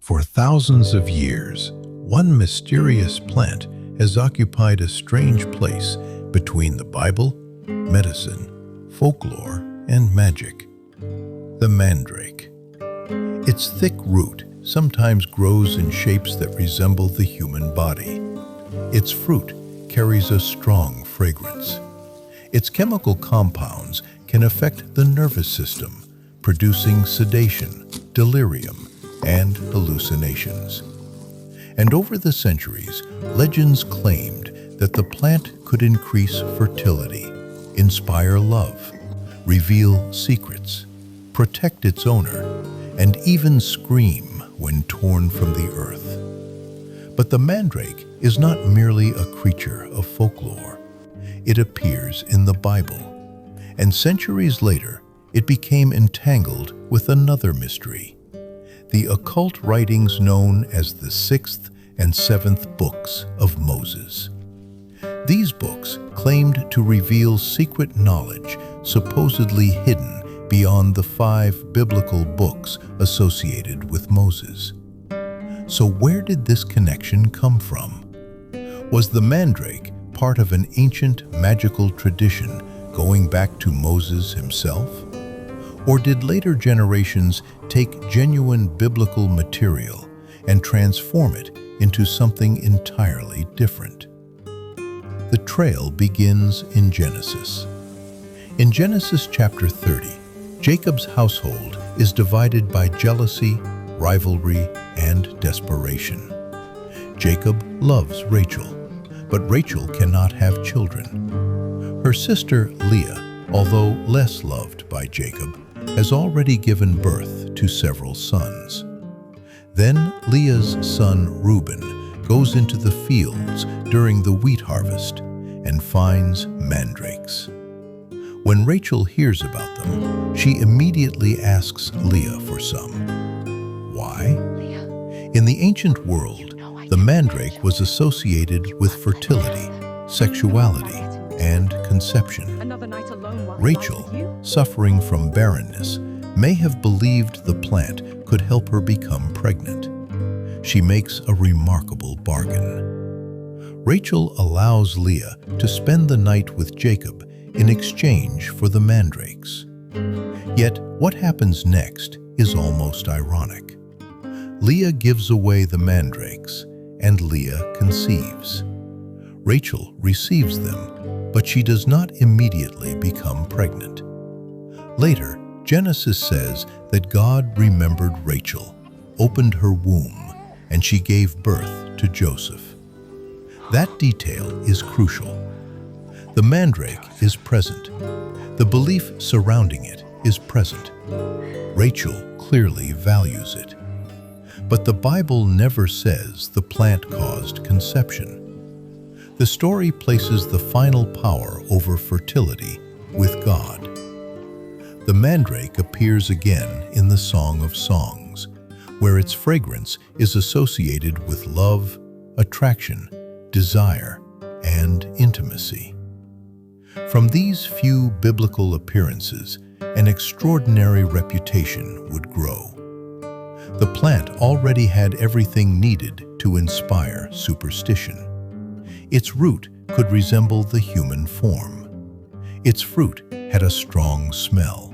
For thousands of years, one mysterious plant has occupied a strange place between the Bible, medicine, folklore, and magic. The mandrake. Its thick root sometimes grows in shapes that resemble the human body. Its fruit carries a strong fragrance. Its chemical compounds can affect the nervous system, producing sedation, delirium, and hallucinations. And over the centuries, legends claimed that the plant could increase fertility, inspire love, reveal secrets, protect its owner, and even scream when torn from the earth. But the mandrake is not merely a creature of folklore. It appears in the Bible, and centuries later, it became entangled with another mystery: the occult writings known as the 6th and 7th books of Moses. These books claimed to reveal secret knowledge supposedly hidden beyond the 5 biblical books associated with Moses. So where did this connection come from? Was the mandrake part of an ancient magical tradition going back to Moses himself? Or did later generations take genuine biblical material and transform it into something entirely different? The trail begins in Genesis. In Genesis chapter 30, Jacob's household is divided by jealousy, rivalry, and desperation. Jacob loves Rachel, but Rachel cannot have children. Her sister Leah, although less loved by Jacob, has already given birth to several sons. Then Leah's son Reuben goes into the fields during the wheat harvest and finds mandrakes. When Rachel hears about them, she immediately asks Leah for some. Why? In the ancient world, the mandrake was associated with fertility, sexuality, and conception. Rachel, suffering from barrenness, may have believed the plant could help her become pregnant. She makes a remarkable bargain. Rachel allows Leah to spend the night with Jacob in exchange for the mandrakes. Yet, what happens next is almost ironic. Leah gives away the mandrakes, and Leah conceives. Rachel receives them, but she does not immediately become pregnant. Later, Genesis says that God remembered Rachel, opened her womb, and she gave birth to Joseph. That detail is crucial. The mandrake is present. The belief surrounding it is present. Rachel clearly values it. But the Bible never says the plant caused conception. The story places the final power over fertility with God. The mandrake appears again in the Song of Songs, where its fragrance is associated with love, attraction, desire, and intimacy. From these few biblical appearances, an extraordinary reputation would grow. The plant already had everything needed to inspire superstition. Its root could resemble the human form. Its fruit had a strong smell.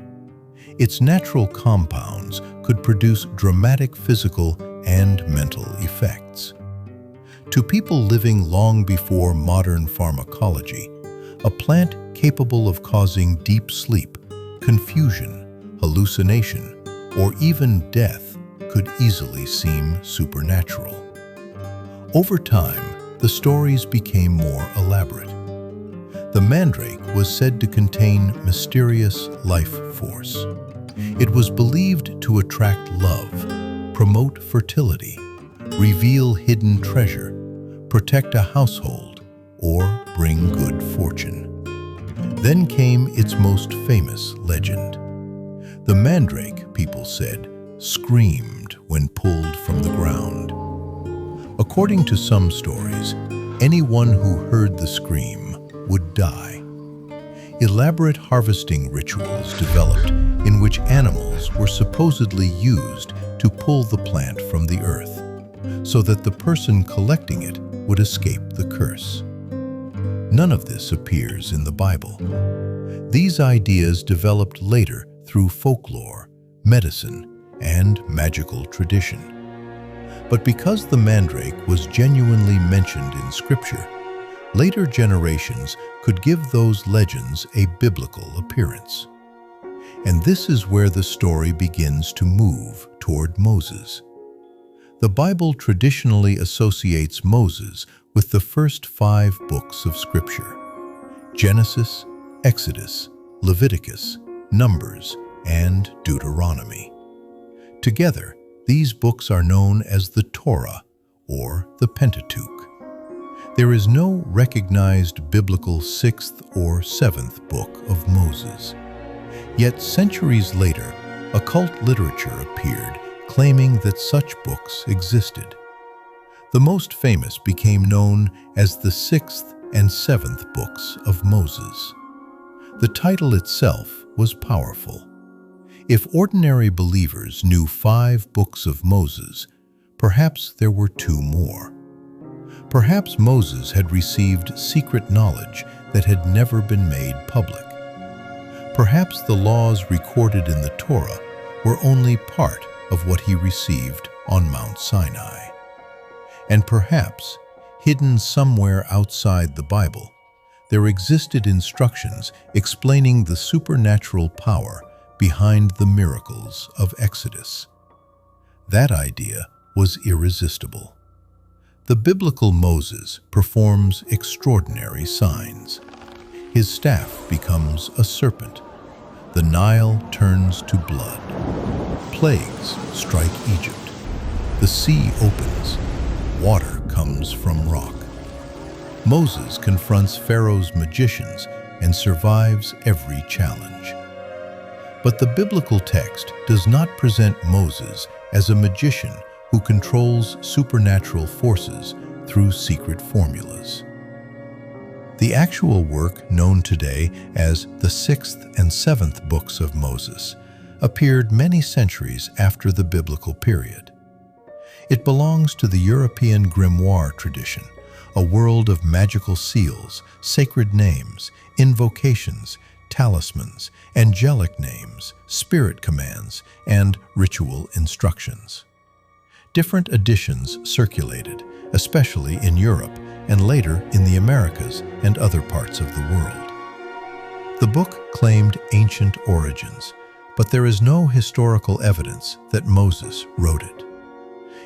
Its natural compounds could produce dramatic physical and mental effects. To people living long before modern pharmacology, a plant capable of causing deep sleep, confusion, hallucination, or even death could easily seem supernatural. Over time, the stories became more elaborate. The mandrake was said to contain mysterious life force. It was believed to attract love, promote fertility, reveal hidden treasure, protect a household, or bring good fortune. Then came its most famous legend. The mandrake, people said, screamed when pulled from the ground. According to some stories, anyone who heard the scream would die. Elaborate harvesting rituals developed in which animals were supposedly used to pull the plant from the earth, so that the person collecting it would escape the curse. None of this appears in the Bible. These ideas developed later through folklore, medicine, and magical tradition. But because the mandrake was genuinely mentioned in Scripture, later generations could give those legends a biblical appearance. And this is where the story begins to move toward Moses. The Bible traditionally associates Moses with the first 5 books of Scripture: Genesis, Exodus, Leviticus, Numbers, and Deuteronomy. Together, these books are known as the Torah, or the Pentateuch. There is no recognized biblical 6th or 7th book of Moses. Yet centuries later, occult literature appeared claiming that such books existed. The most famous became known as the 6th and 7th books of Moses. The title itself was powerful. If ordinary believers knew 5 books of Moses, perhaps there were 2 more. Perhaps Moses had received secret knowledge that had never been made public. Perhaps the laws recorded in the Torah were only part of what he received on Mount Sinai. And perhaps, hidden somewhere outside the Bible, there existed instructions explaining the supernatural power behind the miracles of Exodus. That idea was irresistible. The biblical Moses performs extraordinary signs. His staff becomes a serpent. The Nile turns to blood. Plagues strike Egypt. The sea opens. Water comes from rock. Moses confronts Pharaoh's magicians and survives every challenge. But the biblical text does not present Moses as a magician who controls supernatural forces through secret formulas. The actual work known today as the 6th and 7th books of Moses appeared many centuries after the biblical period. It belongs to the European grimoire tradition, a world of magical seals, sacred names, invocations, talismans, angelic names, spirit commands, and ritual instructions. Different editions circulated, especially in Europe and later in the Americas and other parts of the world. The book claimed ancient origins, but there is no historical evidence that Moses wrote it.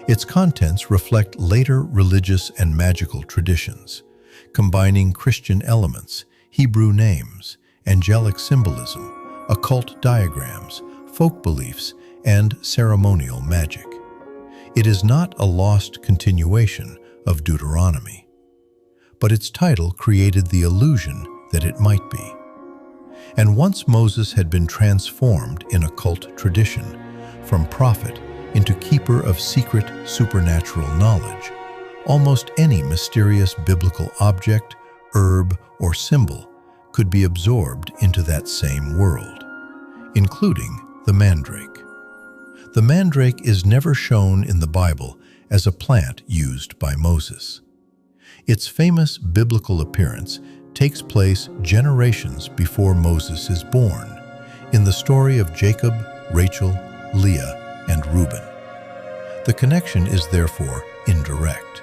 Its contents reflect later religious and magical traditions, combining Christian elements, Hebrew names, angelic symbolism, occult diagrams, folk beliefs, and ceremonial magic. It is not a lost continuation of Deuteronomy, but its title created the illusion that it might be. And once Moses had been transformed in occult tradition, from prophet into keeper of secret supernatural knowledge, almost any mysterious biblical object, herb, or symbol could be absorbed into that same world, including the mandrake. The mandrake is never shown in the Bible as a plant used by Moses. Its famous biblical appearance takes place generations before Moses is born, in the story of Jacob, Rachel, Leah, and Reuben. The connection is therefore indirect.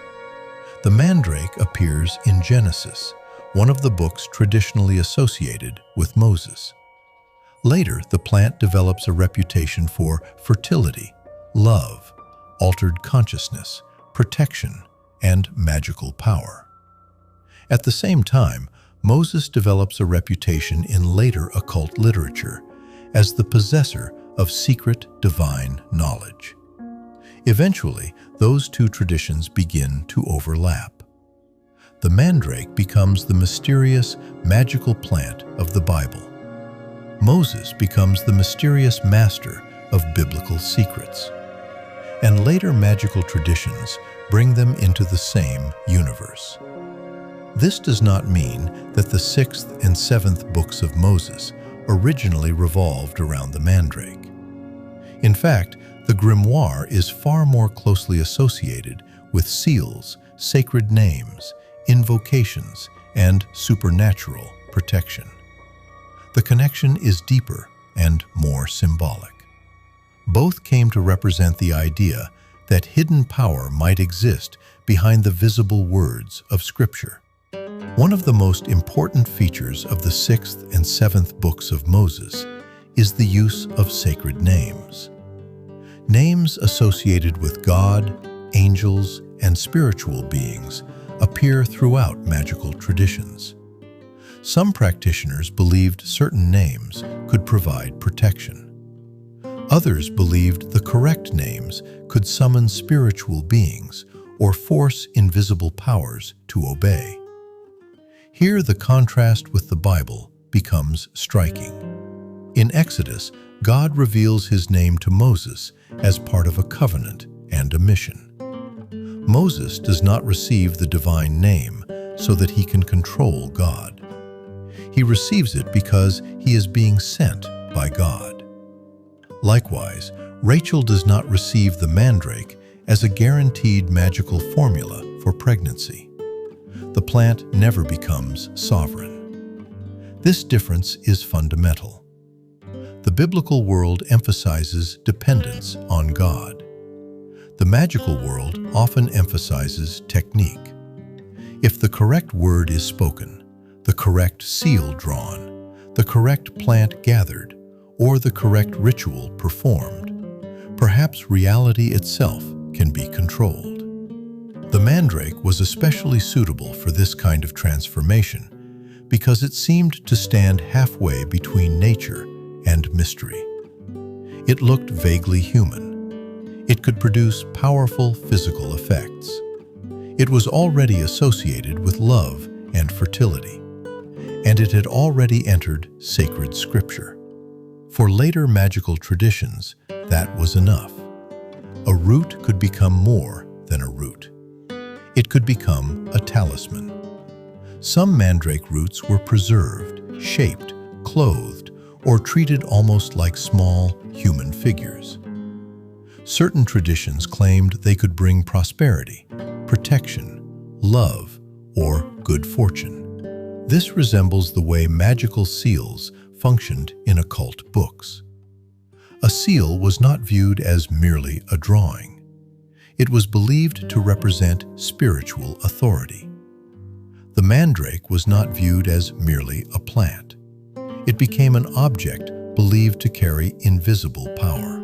The mandrake appears in Genesis, one of the books traditionally associated with Moses. Later, the plant develops a reputation for fertility, love, altered consciousness, protection, and magical power. At the same time, Moses develops a reputation in later occult literature as the possessor of secret divine knowledge. Eventually, those 2 traditions begin to overlap. The mandrake becomes the mysterious, magical plant of the Bible. Moses becomes the mysterious master of biblical secrets. And later magical traditions bring them into the same universe. This does not mean that the 6th and 7th books of Moses originally revolved around the mandrake. In fact, The grimoire is far more closely associated with seals, sacred names, invocations, and supernatural protection. The connection is deeper and more symbolic. Both came to represent the idea that hidden power might exist behind the visible words of Scripture. One of the most important features of the 6th and 7th books of Moses is the use of sacred names. Names associated with God, angels, and spiritual beings appear throughout magical traditions. Some practitioners believed certain names could provide protection. Others believed the correct names could summon spiritual beings or force invisible powers to obey. Here, the contrast with the Bible becomes striking. In Exodus, God reveals his name to Moses as part of a covenant and a mission. Moses does not receive the divine name so that he can control God. He receives it because he is being sent by God. Likewise, Rachel does not receive the Mandrake as a guaranteed magical formula for pregnancy. The plant never becomes sovereign. This difference is fundamental. The biblical world emphasizes dependence on God. The magical world often emphasizes technique. If the correct word is spoken, the correct seal drawn, the correct plant gathered, or the correct ritual performed, perhaps reality itself can be controlled. The Mandrake was especially suitable for this kind of transformation because it seemed to stand halfway between nature and mystery. It looked vaguely human. It could produce powerful physical effects. It was already associated with love and fertility, and it had already entered sacred scripture. For later magical traditions, that was enough. A root could become more than a root. It could become a talisman. Some mandrake roots were preserved, shaped, clothed, or treated almost like small human figures. Certain traditions claimed they could bring prosperity, protection, love, or good fortune. This resembles the way magical seals functioned in occult books. A seal was not viewed as merely a drawing. It was believed to represent spiritual authority. The mandrake was not viewed as merely a plant. It became an object believed to carry invisible power.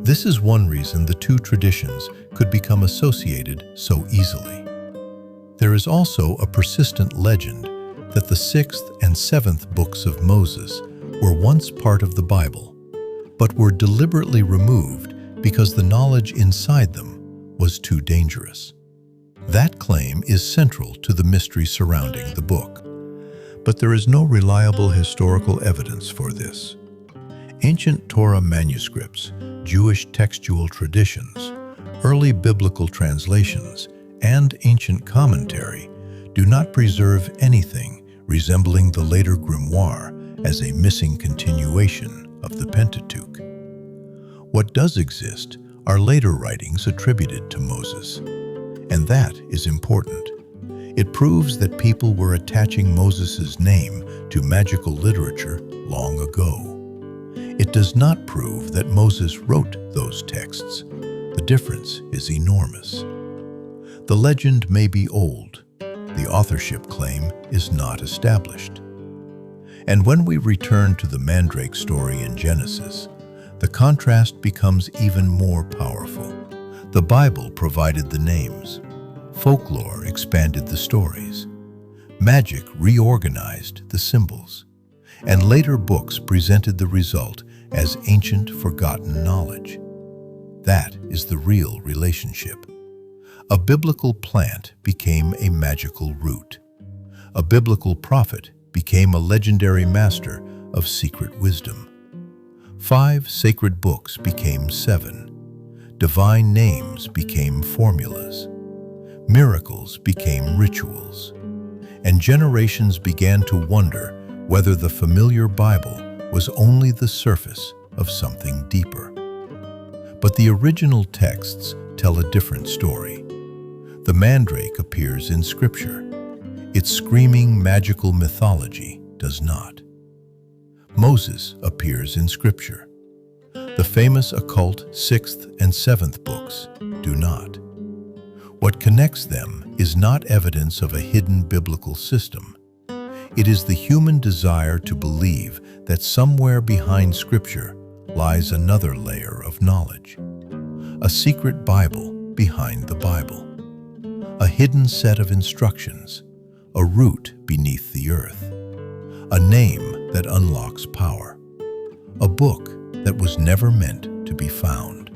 This is one reason the two traditions could become associated so easily. There is also a persistent legend that the 6th and 7th books of Moses were once part of the Bible, but were deliberately removed because the knowledge inside them was too dangerous. That claim is central to the mystery surrounding the book, but there is no reliable historical evidence for this. Ancient Torah manuscripts, Jewish textual traditions, early biblical translations, and ancient commentary do not preserve anything resembling the later grimoire as a missing continuation of the Pentateuch. What does exist are later writings attributed to Moses, and that is important. It proves that people were attaching Moses' name to magical literature long ago. It does not prove that Moses wrote those texts. The difference is enormous. The legend may be old. The authorship claim is not established. And when we return to the Mandrake story in Genesis, the contrast becomes even more powerful. The Bible provided the names. Folklore expanded the stories. Magic reorganized the symbols. And later books presented the result as ancient, forgotten knowledge. That is the real relationship. A biblical plant became a magical root. A biblical prophet became a legendary master of secret wisdom. 5 sacred books became 7. Divine names became formulas. Miracles became rituals. And generations began to wonder whether the familiar Bible was only the surface of something deeper. But the original texts tell a different story. The Mandrake appears in Scripture. Its screaming magical mythology does not. Moses appears in Scripture. The famous occult 6th and 7th books do not. What connects them is not evidence of a hidden biblical system. It is the human desire to believe that somewhere behind Scripture lies another layer of knowledge. A secret Bible behind the Bible. A hidden set of instructions. A root beneath the earth. A name that unlocks power. A book that was never meant to be found.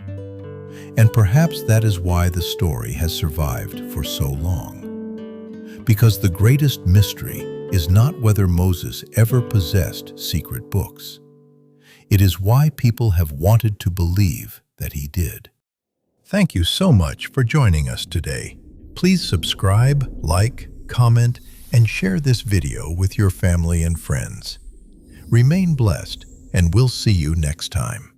And perhaps that is why the story has survived for so long. Because the greatest mystery is not whether Moses ever possessed secret books. It is why people have wanted to believe that he did. Thank you so much for joining us today. Please subscribe, like, comment, and share this video with your family and friends. Remain blessed, and we'll see you next time.